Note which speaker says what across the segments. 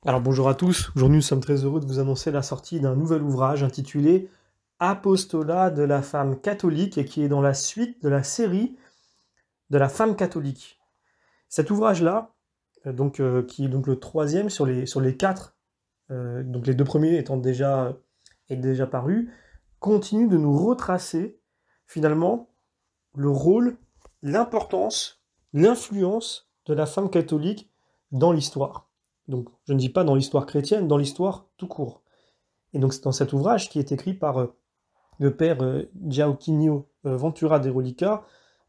Speaker 1: Alors bonjour à tous, aujourd'hui nous sommes très heureux de vous annoncer la sortie d'un nouvel ouvrage intitulé Apostolat de la femme catholique et qui est dans la suite de la série de la femme catholique. Cet ouvrage-là, qui est donc le troisième sur les quatre, donc les deux premiers est déjà parus, continue de nous retracer finalement le rôle, l'importance, l'influence de la femme catholique dans l'histoire. Donc, je ne dis pas dans l'histoire chrétienne, dans l'histoire tout court. Et donc, c'est dans cet ouvrage qui est écrit par le père Gioacchino Ventura de Rolica,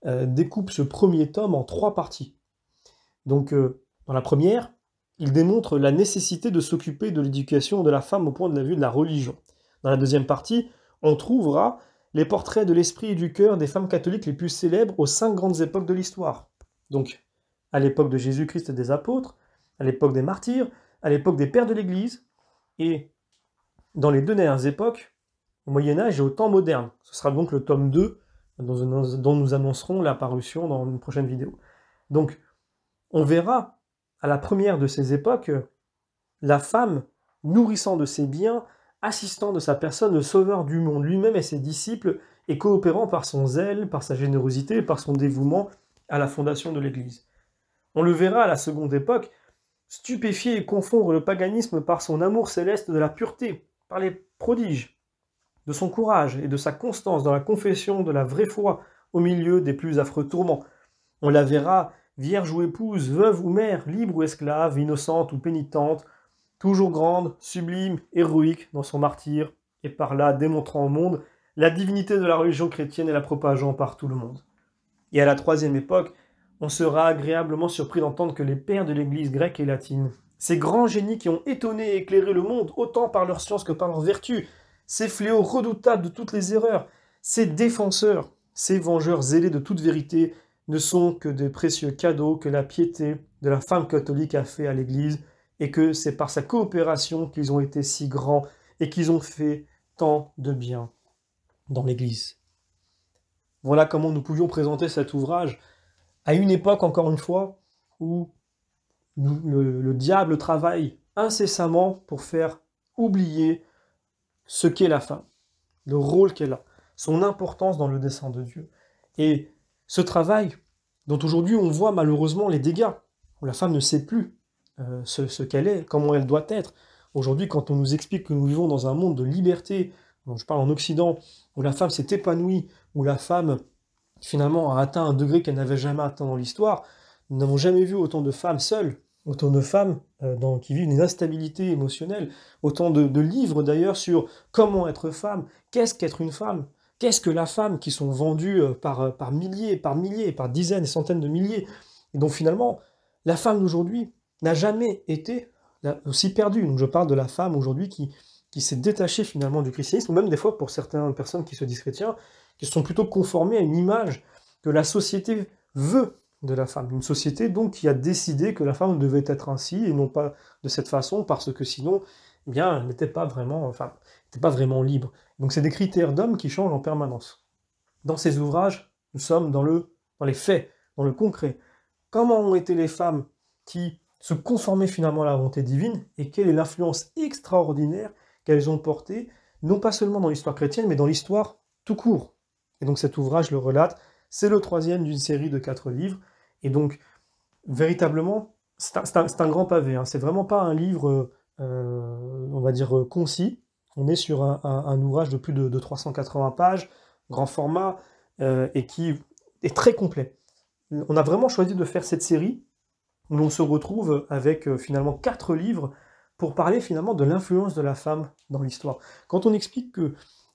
Speaker 1: découpe ce premier tome en trois parties. Donc, dans la première, il démontre la nécessité de s'occuper de l'éducation de la femme au point de vue de la religion. Dans la deuxième partie, on trouvera les portraits de l'esprit et du cœur des femmes catholiques les plus célèbres aux 5 grandes époques de l'histoire. Donc, à l'époque de Jésus-Christ et des apôtres, à l'époque des martyrs, à l'époque des pères de l'Église, et dans les deux dernières époques, au Moyen-Âge et au temps moderne. Ce sera donc le tome 2 dont nous annoncerons la parution dans une prochaine vidéo. Donc, on verra à la première de ces époques la femme nourrissant de ses biens, assistant de sa personne, le sauveur du monde lui-même et ses disciples, et coopérant par son zèle, par sa générosité, par son dévouement à la fondation de l'Église. On le verra à la seconde époque, stupéfier et confondre le paganisme par son amour céleste de la pureté, par les prodiges, de son courage et de sa constance dans la confession de la vraie foi au milieu des plus affreux tourments. On la verra vierge ou épouse, veuve ou mère, libre ou esclave, innocente ou pénitente, toujours grande, sublime, héroïque dans son martyre, et par là démontrant au monde la divinité de la religion chrétienne et la propageant par tout le monde. Et à la troisième époque, on sera agréablement surpris d'entendre que les pères de l'Église grecque et latine, ces grands génies qui ont étonné et éclairé le monde, autant par leur science que par leur vertu, ces fléaux redoutables de toutes les erreurs, ces défenseurs, ces vengeurs zélés de toute vérité, ne sont que des précieux cadeaux que la piété de la femme catholique a fait à l'Église, et que c'est par sa coopération qu'ils ont été si grands et qu'ils ont fait tant de bien dans l'Église. Voilà comment nous pouvions présenter cet ouvrage à une époque, encore une fois, où le diable travaille incessamment pour faire oublier ce qu'est la femme, le rôle qu'elle a, son importance dans le dessein de Dieu. Et ce travail, dont aujourd'hui on voit malheureusement les dégâts, où la femme ne sait plus ce qu'elle est, comment elle doit être. Aujourd'hui, quand on nous explique que nous vivons dans un monde de liberté, dont je parle en Occident, où la femme s'est épanouie, où la femme finalement a atteint un degré qu'elle n'avait jamais atteint dans l'histoire, nous n'avons jamais vu autant de femmes seules, autant de femmes qui vivent une instabilité émotionnelle, autant de livres d'ailleurs sur comment être femme, qu'est-ce qu'être une femme, qu'est-ce que la femme, qui sont vendus par milliers, par dizaines et centaines de milliers, et donc finalement, la femme d'aujourd'hui n'a jamais été aussi perdue. Donc je parle de la femme aujourd'hui qui s'est détachée finalement du christianisme, ou même des fois pour certaines personnes qui se disent chrétiens, qui sont plutôt conformées à une image que la société veut de la femme. Une société donc qui a décidé que la femme devait être ainsi et non pas de cette façon, parce que sinon, eh bien, elle n'était pas vraiment, n'était pas vraiment libre. Donc c'est des critères d'homme qui changent en permanence. Dans ces ouvrages, nous sommes dans les faits, dans le concret. Comment ont été les femmes qui se conformaient finalement à la volonté divine et quelle est l'influence extraordinaire qu'elles ont portée, non pas seulement dans l'histoire chrétienne, mais dans l'histoire tout court. Et donc cet ouvrage le relate, c'est le troisième d'une série de 4 livres, et donc véritablement, c'est un grand pavé, hein. C'est vraiment pas un livre, on va dire, concis. On est sur un ouvrage de plus de 380 pages, grand format, et qui est très complet. On a vraiment choisi de faire cette série, où on se retrouve avec finalement 4 livres, pour parler finalement de l'influence de la femme dans l'histoire. Quand on explique que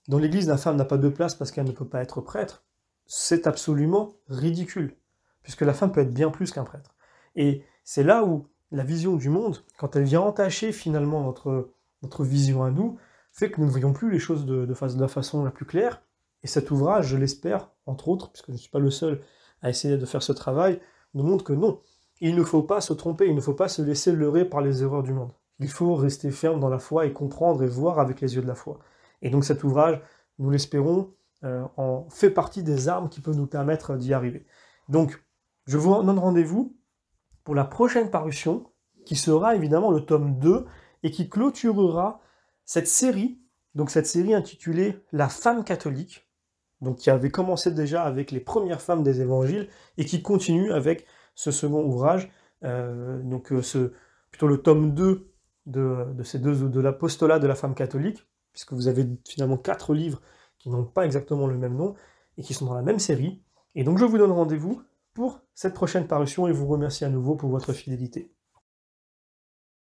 Speaker 1: dans l'Église, la femme n'a pas de place parce qu'elle ne peut pas être prêtre, c'est absolument ridicule, puisque la femme peut être bien plus qu'un prêtre. Et c'est là où la vision du monde, quand elle vient entacher finalement notre vision à nous, fait que nous ne voyons plus les choses de la façon la plus claire. Et cet ouvrage, je l'espère, entre autres, puisque je ne suis pas le seul à essayer de faire ce travail, nous montre que non, il ne faut pas se tromper, il ne faut pas se laisser leurrer par les erreurs du monde. Il faut rester ferme dans la foi et comprendre et voir avec les yeux de la foi. Et donc cet ouvrage, nous l'espérons, en fait partie des armes qui peuvent nous permettre d'y arriver. Donc, je vous donne rendez-vous pour la prochaine parution qui sera évidemment le tome 2, et qui clôturera cette série, donc cette série intitulée « La femme catholique », donc qui avait commencé déjà avec les premières femmes des évangiles, et qui continue avec ce second ouvrage, plutôt le tome 2 de l'apostolat de la femme catholique, puisque vous avez finalement 4 livres qui n'ont pas exactement le même nom, et qui sont dans la même série. Et donc je vous donne rendez-vous pour cette prochaine parution, et vous remercie à nouveau pour votre fidélité.